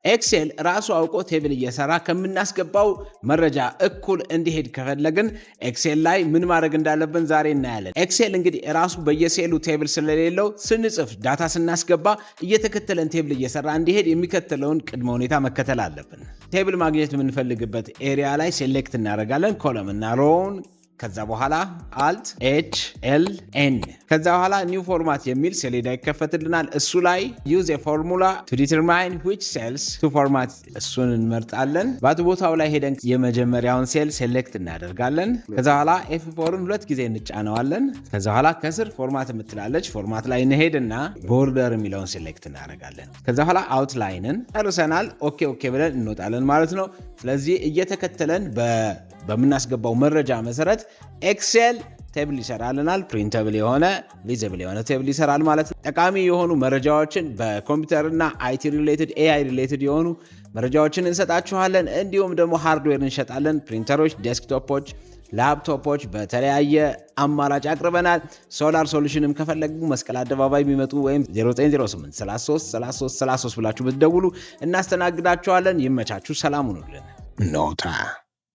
ኤክሴል ራሱ አውቆ ቴብል እየሰራ ከምናስገባው መረጃ እኩል እንዲሄድ ከፈለግን ኤክሴል ላይ ምን ማድረግ እንዳለብን ዛሬ እናያለን። ኤክሴል እንግዲህ ራሱ በየሴሉ ቴብል ስለሌለው ስንጽፍ ዳታ ስናስገባ እየተከተለን ቴብል እየሰራ እንዲሄድ የሚከተለውን ቅድመ ሁኔታ መከተል አለብን። ቴብል ማግኘት የምንፈልግበት ኤሪያ ላይ ሴሌክት እናደርጋለን፣ ኮለም እና ሮውን። ከዛ በኋላ አልት ኤች ኤል ኤን ከዛ በኋላ ኒው ፎርማት የሚል ሰሌዳ ይከፈትልናል። እሱ ላይ ዩዝ ኤ ፎርሙላ ቱ ዲተርማይን ዊች ሴልስ ቱ ፎርማት እሱን እንመርጣለን። ባት ቦታው ላይ ሄደን የመጀመሪያውን ሴል ሴሌክት እናደርጋለን። ከዛ በኋላ F4ን 2 ጊዜ እንጫነዋለን። ከዛ በኋላ ከስር ፎርማት የምትላለች ፎርማት ላይ እንሄድና ቦርደር የሚለውን ሴሌክት እናደርጋለን። ከዛ በኋላ አውትላይንን ጨርሰናል። ኦኬ ብለን እንወጣለን ማለት ነው። ስለዚህ እየተከተለን በምናስገባው መረጃ መሰረት ኤክሴል ቴብል ይሰራልናል። ፕሪንተብል የሆነ ቪዚብል የሆነ ቴብል ይሰራል ማለት ነው። ጠቃሚ የሆኑ መረጃዎችን በኮምፒውተርና IT ሪሌትድ AI ሪሌትድ የሆኑ መረጃዎችን እንሰጣችኋለን። እንዲሁም ደግሞ ሃርድዌር እንሸጣለን። ፕሪንተሮች፣ ዴስክቶፖች፣ ላፕቶፖች በተለያየ አማራጭ አቅርበናል። ሶላር ሶሉሽንም ከፈለጉ መስቀል አደባባይ የሚመጡ ወይም 0908 33 33 33 ብላችሁ ብትደውሉ እናስተናግዳችኋለን። ይመቻችሁ። ሰላም ሁኑልን። ኖታ